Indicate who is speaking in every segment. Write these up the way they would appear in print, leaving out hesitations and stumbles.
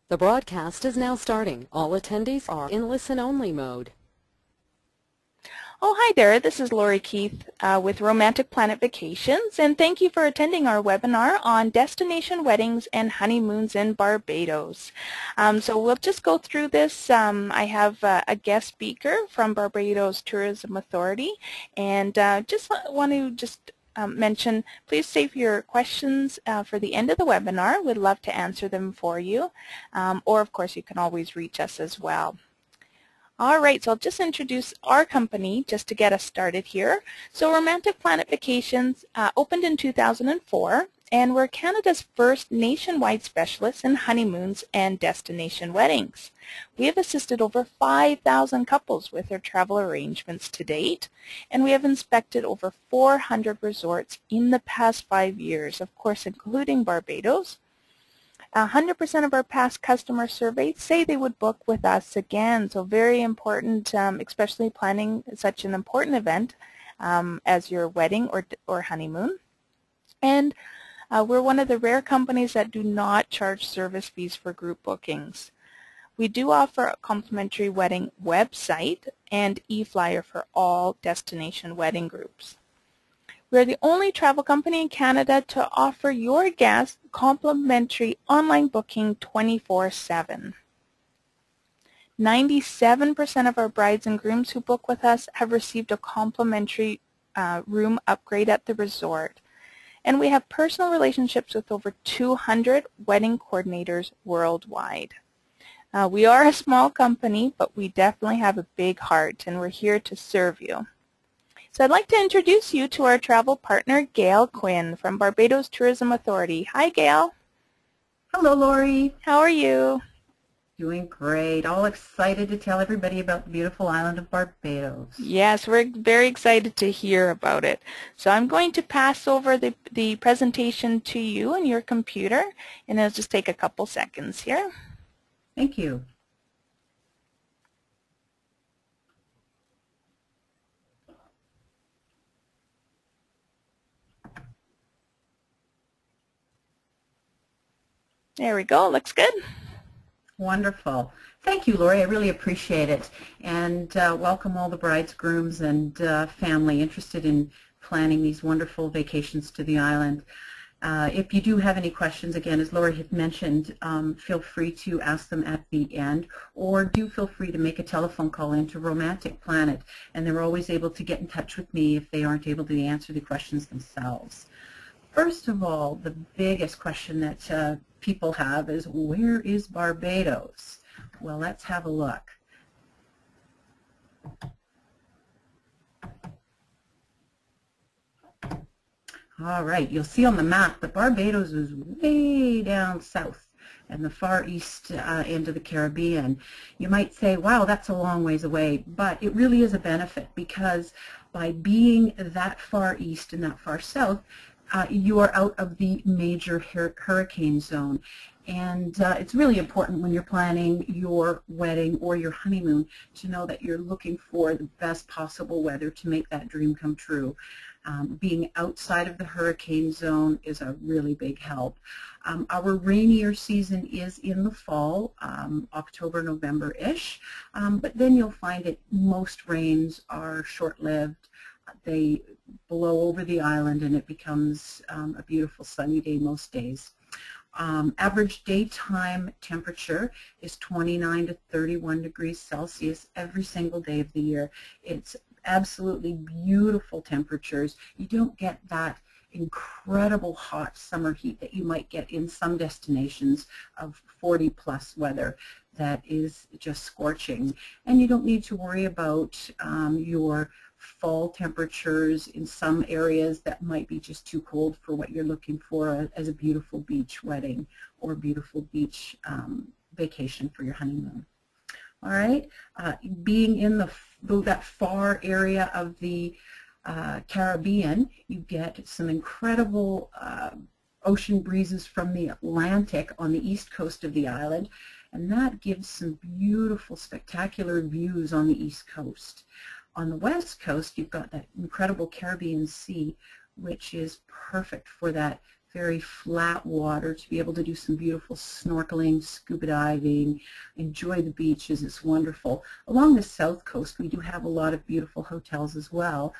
Speaker 1: The broadcast is now starting. All attendees are in listen-only mode.
Speaker 2: Oh, hi there. This is Laurie Keith with Romantic Planet Vacations, and thank you for attending our webinar on destination weddings and honeymoons in Barbados. So we'll just go through this. I have a guest speaker from Barbados Tourism Authority, and just want to mention, please save your questions for the end of the webinar. We'd love to answer them for you, or of course you can always reach us as well. All right, so I'll just introduce our company just to get us started here. So Romantic Planet Vacations opened in 2004, and we're Canada's first nationwide specialist in honeymoons and destination weddings. We have assisted over 5,000 couples with their travel arrangements to date, and we have inspected over 400 resorts in the past 5 years, of course including Barbados. 100% of our past customer surveys say they would book with us again, so very important, especially planning such an important event as your wedding or honeymoon. And we're one of the rare companies that do not charge service fees for group bookings. We do offer a complimentary wedding website and e-flyer for all destination wedding groups. We're the only travel company in Canada to offer your guests complimentary online booking 24/7. 97% of our brides and grooms who book with us have received a complimentary room upgrade at the resort. And we have personal relationships with over 200 wedding coordinators worldwide. We are a small company, but we definitely have a big heart, and we're here to serve you. So I'd like to introduce you to our travel partner, Gail Quinn from Barbados Tourism Authority. Hi, Gail.
Speaker 3: Hello, Laurie.
Speaker 2: How are you?
Speaker 3: Doing great. All excited to tell everybody about the beautiful island of Barbados.
Speaker 2: Yes, we're very excited to hear about it. So I'm going to pass over the presentation to you and your computer, and it'll just take a couple seconds here.
Speaker 3: Thank you.
Speaker 2: There we go. Looks good.
Speaker 3: Wonderful. Thank you, Laurie. I really appreciate it. And welcome all the brides, grooms, and family interested in planning these wonderful vacations to the island. If you do have any questions, again, as Laurie had mentioned, feel free to ask them at the end, or do feel free to make a telephone call into Romantic Planet, and they're always able to get in touch with me if they aren't able to answer the questions themselves. First of all, the biggest question that people have is, where is Barbados? Well, let's have a look. All right, you'll see on the map that Barbados is way down south and the far east end of the Caribbean. You might say, wow, that's a long ways away, but it really is a benefit, because by being that far east and that far south, you are out of the major hurricane zone. And it's really important when you're planning your wedding or your honeymoon to know that you're looking for the best possible weather to make that dream come true. Being outside of the hurricane zone is a really big help. Our rainier season is in the fall, October, November-ish, but then you'll find that most rains are short-lived. They blow over the island and it becomes a beautiful sunny day most days. Average daytime temperature is 29 to 31 degrees Celsius every single day of the year. It's absolutely beautiful temperatures. You don't get that incredible hot summer heat that you might get in some destinations of 40+ weather that is just scorching. And you don't need to worry about your fall temperatures in some areas that might be just too cold for what you're looking for as a beautiful beach wedding or beautiful beach vacation for your honeymoon. All right, being in that far area of the Caribbean, you get some incredible ocean breezes from the Atlantic on the east coast of the island, and that gives some beautiful, spectacular views on the east coast. On the west coast, you've got that incredible Caribbean Sea, which is perfect for that very flat water to be able to do some beautiful snorkeling, scuba diving, enjoy the beaches. It's wonderful. Along the south coast, we do have a lot of beautiful hotels as well.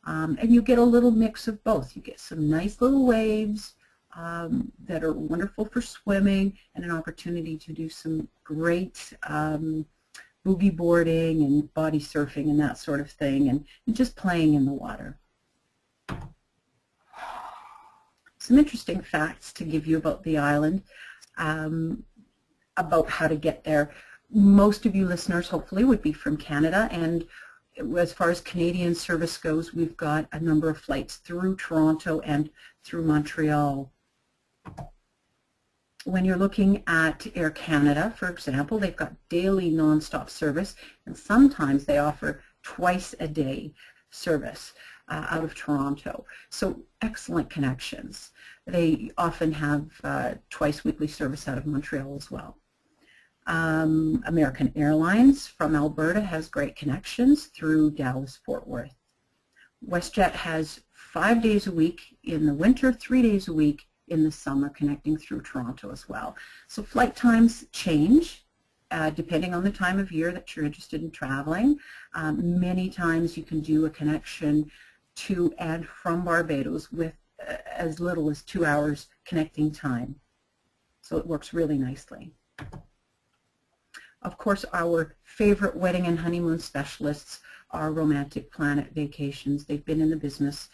Speaker 3: And you get a little mix of both. You get some nice little waves that are wonderful for swimming, and an opportunity to do some great boogie boarding and body surfing and that sort of thing, and just playing in the water. Some interesting facts to give you about the island, about how to get there. Most of you listeners hopefully would be from Canada, and as far as Canadian service goes, we've got a number of flights through Toronto and through Montreal. When you're looking at Air Canada, for example, they've got daily nonstop service, and sometimes they offer twice a day service out of Toronto. So excellent connections. They often have twice weekly service out of Montreal as well. American Airlines from Alberta has great connections through Dallas-Fort Worth. WestJet has 5 days a week in the winter, 3 days a week in the summer, connecting through Toronto as well. So flight times change depending on the time of year that you're interested in traveling. Many times you can do a connection to and from Barbados with as little as 2 hours connecting time. So it works really nicely. Of course, our favorite wedding and honeymoon specialists are Romantic Planet Vacations. They've been in the business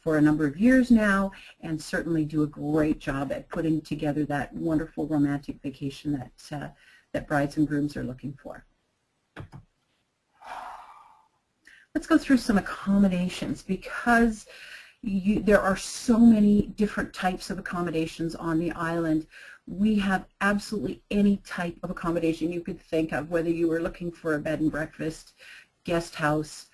Speaker 3: for a number of years now, and certainly do a great job at putting together that wonderful romantic vacation that, that brides and grooms are looking for. Let's go through some accommodations, because there are so many different types of accommodations on the island. We have absolutely any type of accommodation you could think of, whether you were looking for a bed and breakfast, guest house,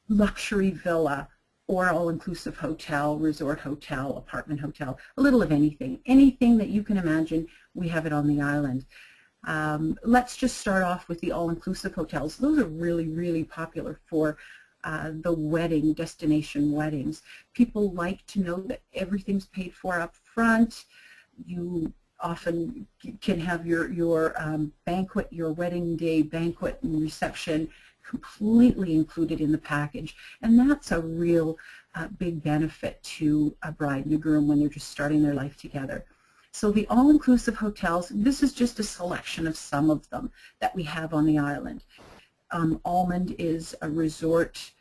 Speaker 3: luxury villa, or all-inclusive hotel, resort hotel, apartment hotel, a little of anything. Anything that you can imagine, we have it on the island. Let's just start off with the all-inclusive hotels. Those are really, really popular for the wedding, destination weddings. People like to know that everything's paid for up front. You often can have your banquet, your wedding day banquet and reception completely included in the package, and that's a real big benefit to a bride and a groom when they're just starting their life together. So the all-inclusive hotels, this is just a selection of some of them that we have on the island. Almond is a resort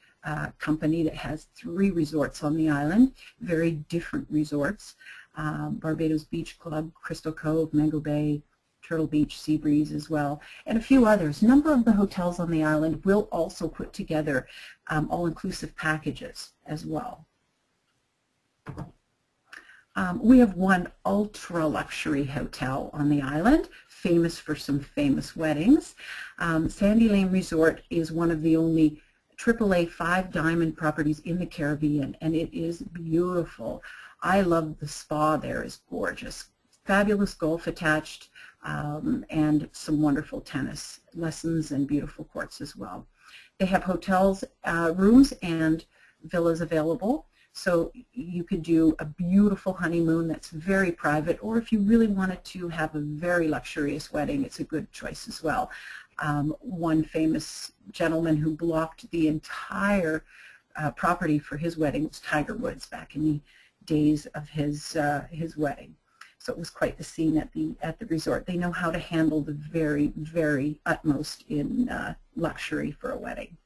Speaker 3: company that has 3 resorts on the island, very different resorts. Barbados Beach Club, Crystal Cove, Mango Bay, Turtle Beach, Seabreeze as well, and a few others. A number of the hotels on the island will also put together all-inclusive packages as well. We have one ultra-luxury hotel on the island, famous for some famous weddings. Sandy Lane Resort is one of the only AAA 5-diamond properties in the Caribbean, and it is beautiful. I love the spa there, is gorgeous. Fabulous golf attached, and some wonderful tennis lessons and beautiful courts as well. They have hotels, rooms, and villas available, so you could do a beautiful honeymoon that's very private, or if you really wanted to have a very luxurious wedding, it's a good choice as well. One famous gentleman who blocked the entire property for his wedding was Tiger Woods back in the days of his wedding. So it was quite the scene at the resort. They know how to handle the very, very utmost in luxury for a wedding.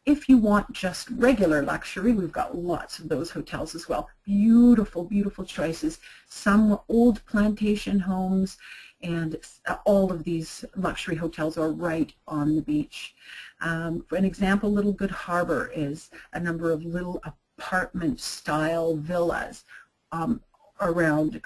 Speaker 3: If you want just regular luxury, we've got lots of those hotels as well. Beautiful, beautiful choices. Some old plantation homes, and all of these luxury hotels are right on the beach. For an example, Little Good Harbor is a number of little apartment-style villas around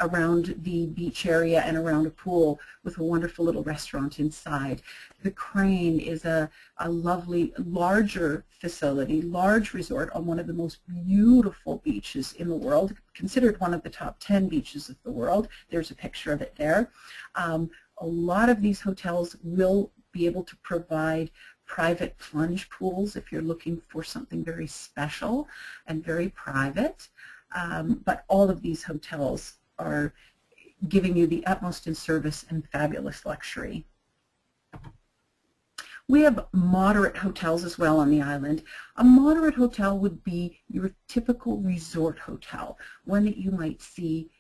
Speaker 3: the beach area and around a pool with a wonderful little restaurant inside. The Crane is a lovely, larger facility, large resort on one of the most beautiful beaches in the world, considered one of the top 10 beaches of the world. There's a picture of it there. A lot of these hotels will be able to provide private plunge pools if you're looking for something very special and very private. but all of these hotels are giving you the utmost in service and fabulous luxury. We have moderate hotels as well on the island. A moderate hotel would be your typical resort hotel, one that you might see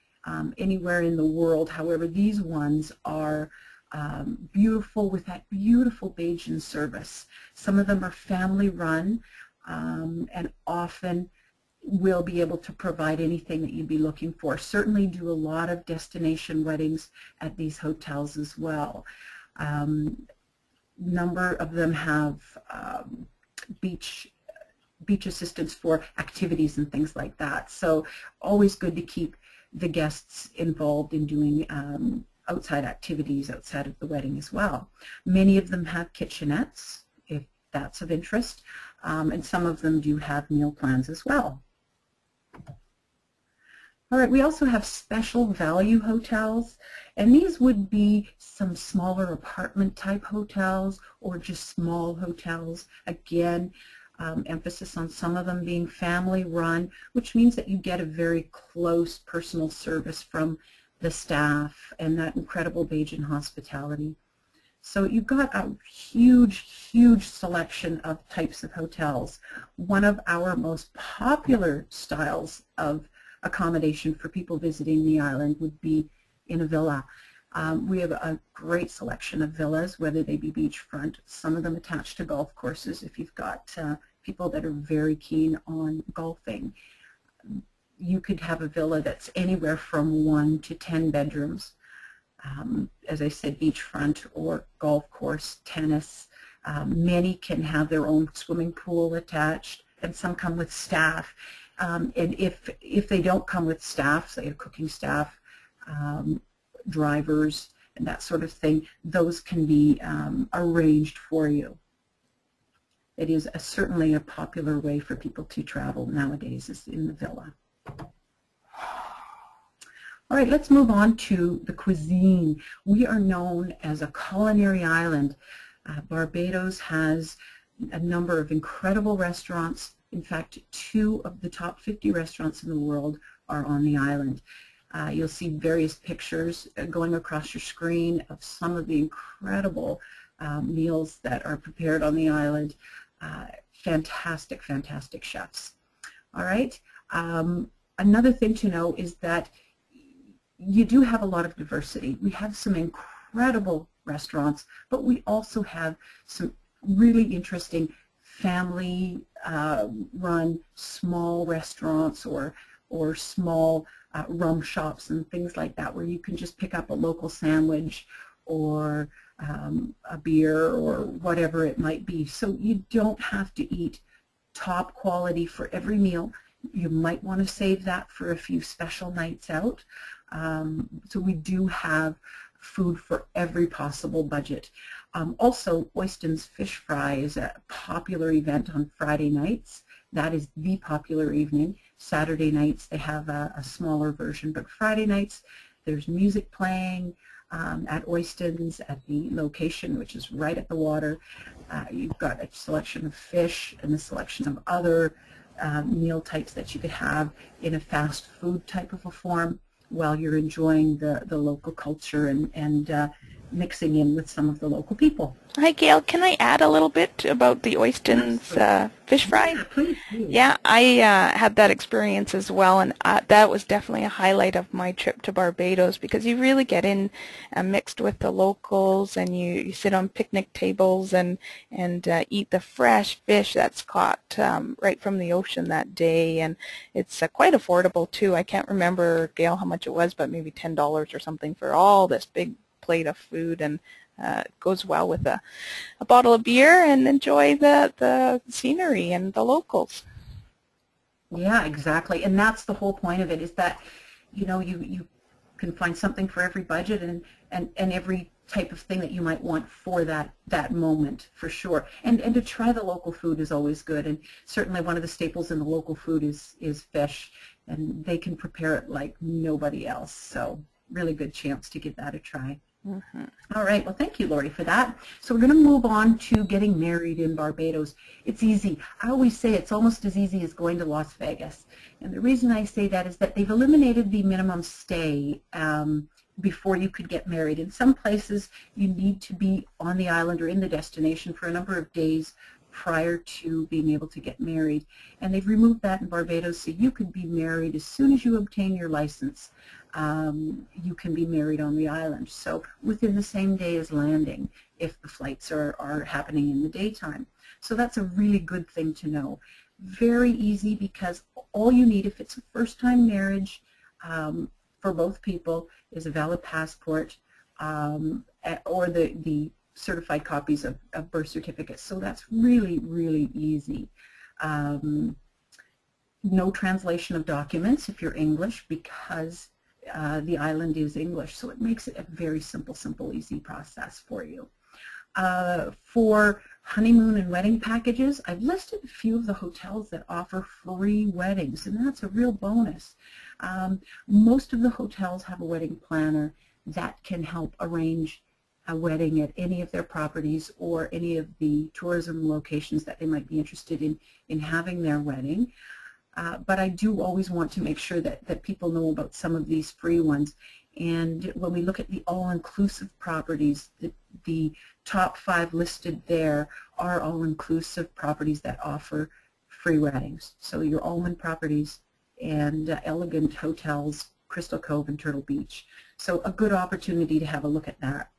Speaker 3: anywhere in the world. However, these ones are beautiful with that beautiful Bajan service. Some of them are family run and often will be able to provide anything that you'd be looking for. Certainly do a lot of destination weddings at these hotels as well. Number of them have beach assistance for activities and things like that. So always good to keep the guests involved in doing outside activities outside of the wedding as well. Many of them have kitchenettes, if that's of interest, and some of them do have meal plans as well. All right, we also have special value hotels, and these would be some smaller apartment type hotels or just small hotels. Again, emphasis on some of them being family run, which means that you get a very close personal service from the staff and that incredible Bajan hospitality. So you've got a huge, huge selection of types of hotels. One of our most popular styles of accommodation for people visiting the island would be in a villa. We have a great selection of villas, whether they be beachfront, some of them attached to golf courses if you've got people that are very keen on golfing. You could have a villa that's anywhere from 1 to 10 bedrooms. As I said, beachfront or golf course, tennis. Many can have their own swimming pool attached, and some come with staff. And if they don't come with staff, say a cooking staff, drivers, and that sort of thing, those can be arranged for you. It is certainly a popular way for people to travel nowadays, is in the villa. All right, let's move on to the cuisine. We are known as a culinary island. Barbados has a number of incredible restaurants. In fact, 2 of the top 50 restaurants in the world are on the island. You'll see various pictures going across your screen of some of the incredible meals that are prepared on the island. Fantastic, fantastic chefs. All right. Another thing to know is that you do have a lot of diversity. We have some incredible restaurants, but we also have some really interesting family run small restaurants or small rum shops and things like that, where you can just pick up a local sandwich or a beer or whatever it might be. So you don't have to eat top quality for every meal. You might want to save that for a few special nights out. So we do have food for every possible budget. Also, Oyston's Fish Fry is a popular event on Friday nights. That is the popular evening. Saturday nights they have a smaller version, but Friday nights there's music playing at Oyston's at the location, which is right at the water. You've got a selection of fish and a selection of other meal types that you could have in a fast food type of a form while you're enjoying the local culture and mixing in with some of the local people.
Speaker 2: Hi, Gail. Can I add a little bit about the Oyston's fish fry?
Speaker 3: Yeah, please.
Speaker 2: Yeah, I had that experience as well, and that was definitely a highlight of my trip to Barbados, because you really get in mixed with the locals, and you sit on picnic tables and eat the fresh fish that's caught right from the ocean that day, and it's quite affordable too. I can't remember, Gail, how much it was, but maybe $10 or something for all this big plate of food, and it goes well with a bottle of beer and enjoy the scenery and the locals.
Speaker 3: Yeah, exactly. And that's the whole point of it, is that, you know, you can find something for every budget and every type of thing that you might want for that moment, for sure. And to try the local food is always good. And certainly one of the staples in the local food is fish, and they can prepare it like nobody else. So really good chance to give that a try. All right, well, thank you, Laurie, for that. So we're going to move on to getting married in Barbados. It's easy. I always say it's almost as easy as going to Las Vegas. And the reason I say that is that they've eliminated the minimum stay before you could get married. In some places, you need to be on the island or in the destination for a number of days prior to being able to get married. And they've removed that in Barbados, so you could be married as soon as you obtain your license. You can be married on the island, so within the same day as landing if the flights are happening in the daytime. So that's a really good thing to know. Very easy, because all you need, if it's a first-time marriage for both people, is a valid passport or the certified copies of birth certificates. So that's really, really easy. No translation of documents if you're English, because the island is English, so it makes it a very simple, easy process for you. For honeymoon and wedding packages, I've listed a few of the hotels that offer free weddings, and that's a real bonus. Most of the hotels have a wedding planner that can help arrange a wedding at any of their properties or any of the tourism locations that they might be interested in having their wedding. But I do always want to make sure that people know about some of these free ones. And when we look at the all-inclusive properties, the top 5 listed there are all-inclusive properties that offer free weddings. So your Almond properties and Elegant Hotels, Crystal Cove and Turtle Beach. So a good opportunity to have a look at that.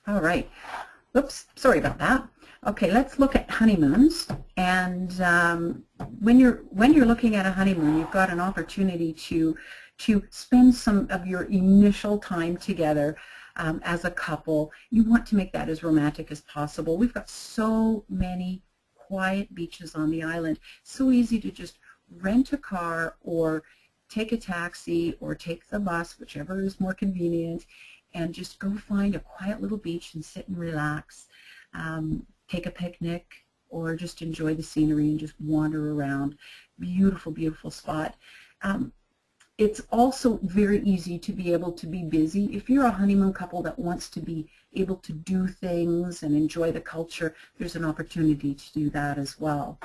Speaker 3: All right. Oops, sorry about that. Okay, let's look at honeymoons. And when you're looking at a honeymoon, you've got an opportunity to spend some of your initial time together as a couple. You want to make that as romantic as possible. We've got so many quiet beaches on the island. So easy to just rent a car or take a taxi or take the bus, whichever is more convenient, and just go find a quiet little beach and sit and relax, take a picnic, or just enjoy the scenery and just wander around. Beautiful, beautiful spot. It's also very easy to be able to be busy. If you're a honeymoon couple that wants to be able to do things and enjoy the culture, there's an opportunity to do that as well.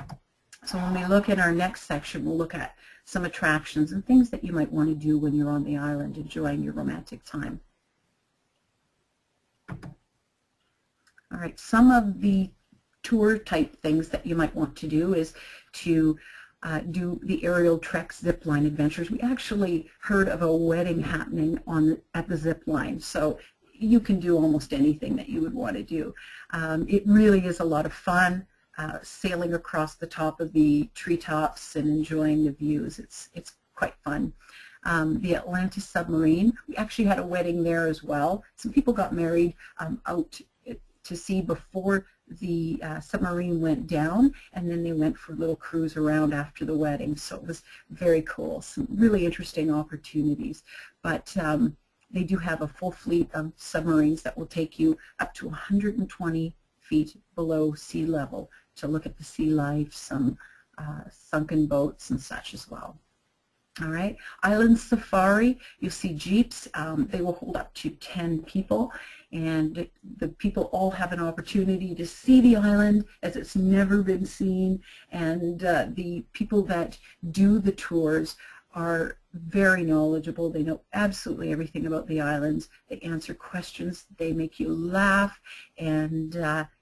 Speaker 3: So when we look at our next section, we'll look at some attractions and things that you might want to do when you're on the island enjoying your romantic time. All right, some of the tour type things that you might want to do is to do the aerial trek zip line adventures. We actually heard of a wedding happening at the zip line, so you can do almost anything that you would want to do. It really is a lot of fun, sailing across the top of the treetops and enjoying the views. It's quite fun. The Atlantis submarine, we actually had a wedding there as well. Some people got married out to sea before the submarine went down, and then they went for a little cruise around after the wedding. So it was very cool. Some really interesting opportunities. But they do have a full fleet of submarines that will take you up to 120 feet below sea level to look at the sea life, some sunken boats and such as well. All right, Island Safari, you'll see jeeps. They will hold up to 10 people, and the people all have an opportunity to see the island as it's never been seen, and the people that do the tours are very knowledgeable. They know absolutely everything about the islands. They answer questions, they make you laugh, and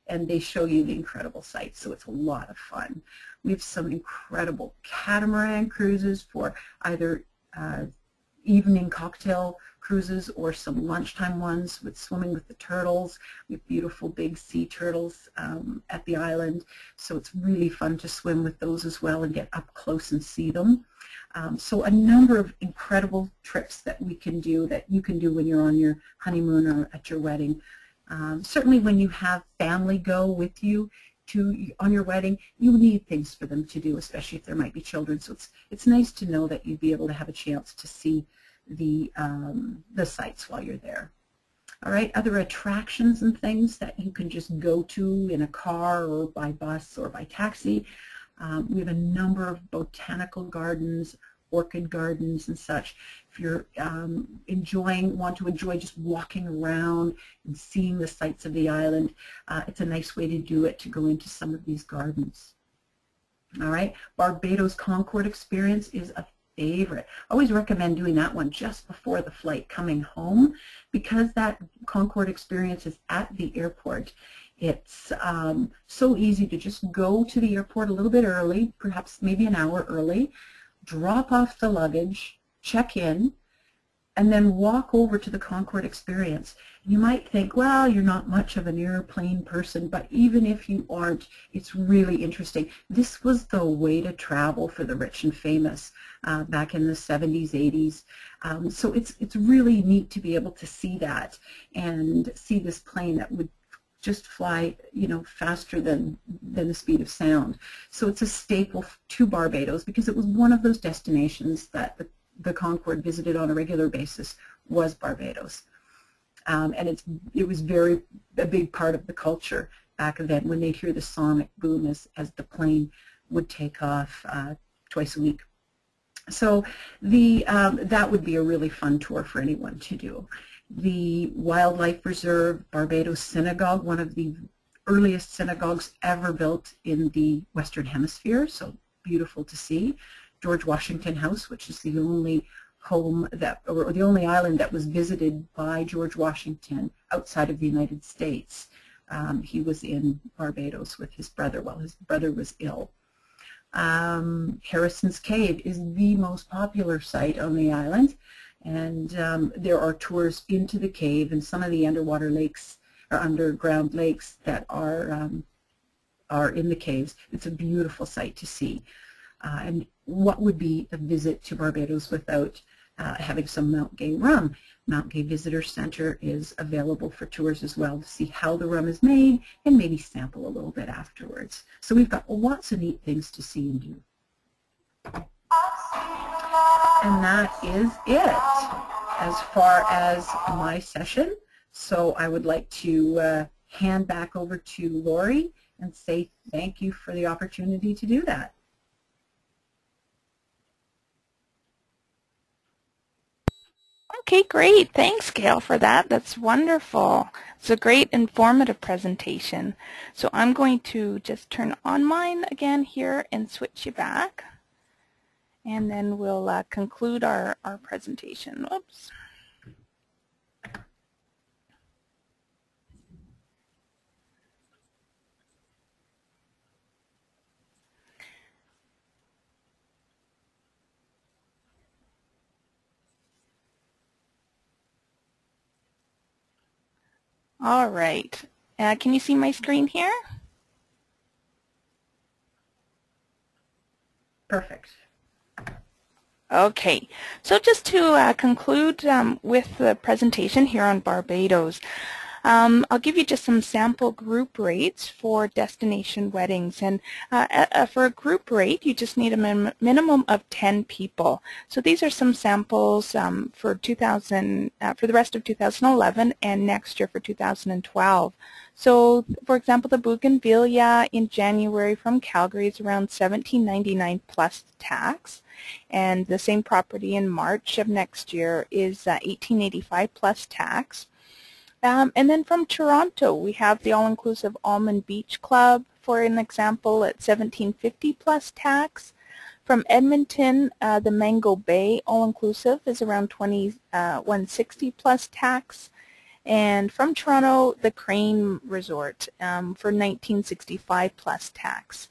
Speaker 3: they show you the incredible sights, so it's a lot of fun. We have some incredible catamaran cruises for either evening cocktail cruises or some lunchtime ones with swimming with the turtles. We have beautiful big sea turtles at the island, so it's really fun to swim with those as well and get up close and see them. So a number of incredible trips that we can do, that you can do when you're on your honeymoon or at your wedding. Certainly when you have family go with you on your wedding, you need things for them to do, especially if there might be children. So it's nice to know that you'd be able to have a chance to see the sights while you're there. All right, other attractions and things that you can just go to in a car or by bus or by taxi. We have a number of botanical gardens, orchid gardens and such. If you're want to enjoy just walking around and seeing the sights of the island, it's a nice way to do it, to go into some of these gardens. All right, Barbados Concord experience is a favorite. I always recommend doing that one just before the flight coming home, because that Concord experience is at the airport. It's so easy to just go to the airport a little bit early, perhaps maybe an hour early, drop off the luggage, check in, and then walk over to the Concord experience. You might think, well, you're not much of an airplane person, but even if you aren't, it's really interesting. This was the way to travel for the rich and famous back in the 70s, 80s. So it's really neat to be able to see that and see this plane that would just fly, you know, faster than the speed of sound. So it's a staple to Barbados, because it was one of those destinations that the Concord visited on a regular basis was Barbados. And it was a big part of the culture back then, when they'd hear the sonic boom as the plane would take off twice a week. So that would be a really fun tour for anyone to do. The Wildlife Reserve, Barbados Synagogue, one of the earliest synagogues ever built in the Western Hemisphere, so beautiful to see. George Washington House, which is the only home or the only island that was visited by George Washington outside of the United States. He was in Barbados with his brother while his brother was ill. Harrison's Cave is the most popular site on the island, and there are tours into the cave and some of the underwater lakes or underground lakes that are in the caves. It's a beautiful sight to see. And what would be a visit to Barbados without having some Mount Gay rum? Mount Gay Visitor Center is available for tours as well, to see how the rum is made and maybe sample a little bit afterwards. So we've got lots of neat things to see and do. And that is it as far as my session. So I would like to hand back over to Laurie and say thank you for the opportunity to do that.
Speaker 2: Okay, great. Thanks, Gail, for that. That's wonderful. It's a great informative presentation. So I'm going to just turn on mine again here and switch you back. And then we'll conclude our presentation. Oops. All right. Can you see my screen here?
Speaker 3: Perfect.
Speaker 2: Okay, so just to conclude with the presentation here on Barbados, I'll give you just some sample group rates for destination weddings. And for a group rate, you just need a minimum of 10 people. So these are some samples for the rest of 2011 and next year for 2012. So, for example, the Bougainvillea in January from Calgary is around $17.99 plus tax. And the same property in March of next year is $18.85 plus tax. And then from Toronto, we have the all-inclusive Almond Beach Club, for an example, at $17.50 plus tax. From Edmonton, the Mango Bay all-inclusive is around $21.60 plus tax. And from Toronto, the Crane Resort for $19.65 plus tax.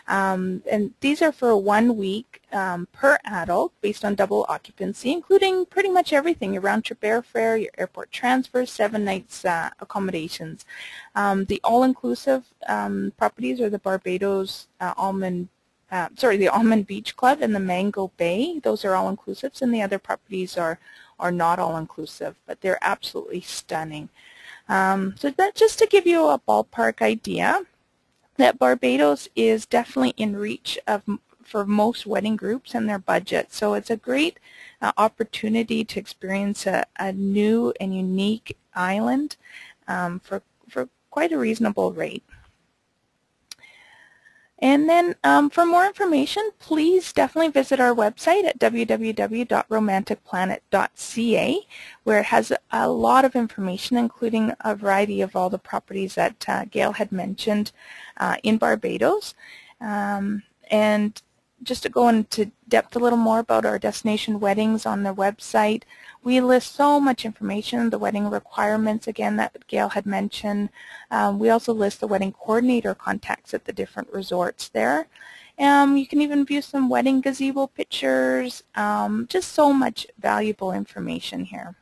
Speaker 2: And these are for 1 week per adult based on double occupancy, including pretty much everything, your round-trip airfare, your airport transfers, 7 nights accommodations. The all-inclusive properties are the Barbados the Almond Beach Club and the Mango Bay. Those are all-inclusives, and the other properties are not all-inclusive, but they're absolutely stunning. So that just to give you a ballpark idea that Barbados is definitely in reach for most wedding groups and their budget. So it's a great opportunity to experience a new and unique island for quite a reasonable rate. And then for more information, please definitely visit our website at www.romanticplanet.ca, where it has a lot of information, including a variety of all the properties that Gail had mentioned in Barbados. And just to go into depth a little more about our destination weddings on their website, we list so much information, the wedding requirements, again, that Gail had mentioned. We also list the wedding coordinator contacts at the different resorts there. You can even view some wedding gazebo pictures, just so much valuable information here.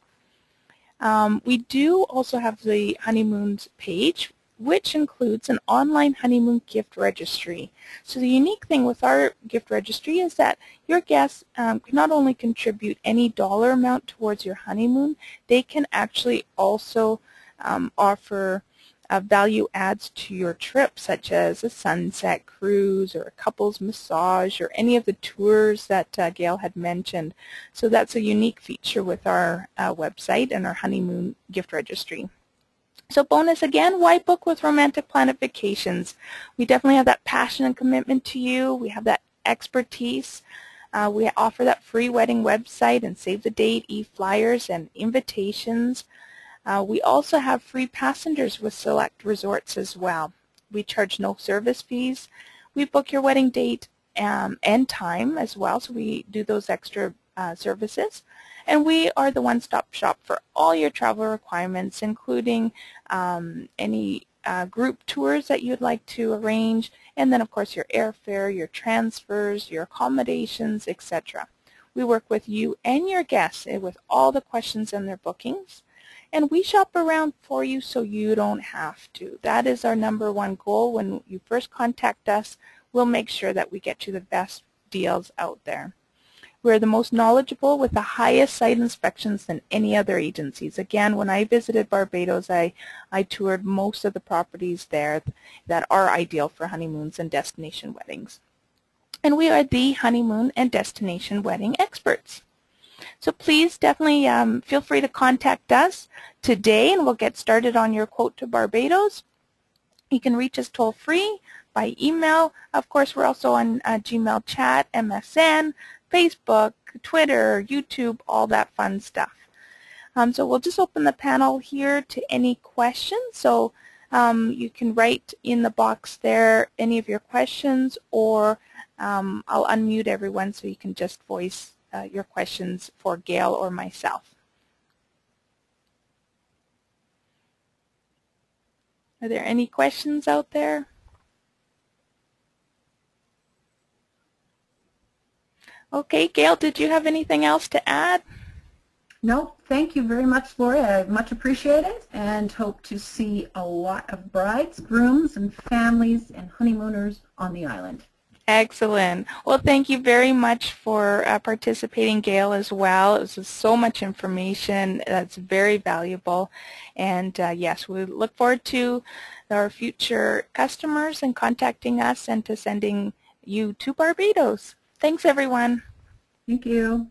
Speaker 2: We do also have the honeymoons page, which includes an online honeymoon gift registry. So the unique thing with our gift registry is that your guests can not only contribute any dollar amount towards your honeymoon, they can actually also offer value adds to your trip, such as a sunset cruise or a couples massage or any of the tours that Gail had mentioned. So that's a unique feature with our website and our honeymoon gift registry. So bonus again, why book with Romantic Planet Vacations? We definitely have that passion and commitment to you. We have that expertise. We offer that free wedding website and save the date, e-flyers and invitations. We also have free passengers with select resorts as well. We charge no service fees. We book your wedding date and time as well, so we do those extra services. And we are the one-stop shop for all your travel requirements, including any group tours that you'd like to arrange, and then of course your airfare, your transfers, your accommodations, etc. We work with you and your guests with all the questions and their bookings, and we shop around for you so you don't have to. That is our #1 goal. When you first contact us, we'll make sure that we get you the best deals out there. We're the most knowledgeable with the highest site inspections than any other agencies. Again, when I visited Barbados, I toured most of the properties there that are ideal for honeymoons and destination weddings. And we are the honeymoon and destination wedding experts. So please definitely feel free to contact us today and we'll get started on your quote to Barbados. You can reach us toll free by email. Of course, we're also on Gmail chat, MSN, Facebook, Twitter, YouTube, all that fun stuff. So we'll just open the panel here to any questions. So you can write in the box there any of your questions, or I'll unmute everyone so you can just voice your questions for Gail or myself. Are there any questions out there? Okay, Gail, did you have anything else to add?
Speaker 3: No, thank you very much, Laurie. I much appreciate it and hope to see a lot of brides, grooms, and families and honeymooners on the island.
Speaker 2: Excellent. Well, thank you very much for participating, Gail, as well. It was just so much information that's very valuable. And yes, we look forward to our future customers and contacting us and to sending you to Barbados. Thanks, everyone.
Speaker 3: Thank you.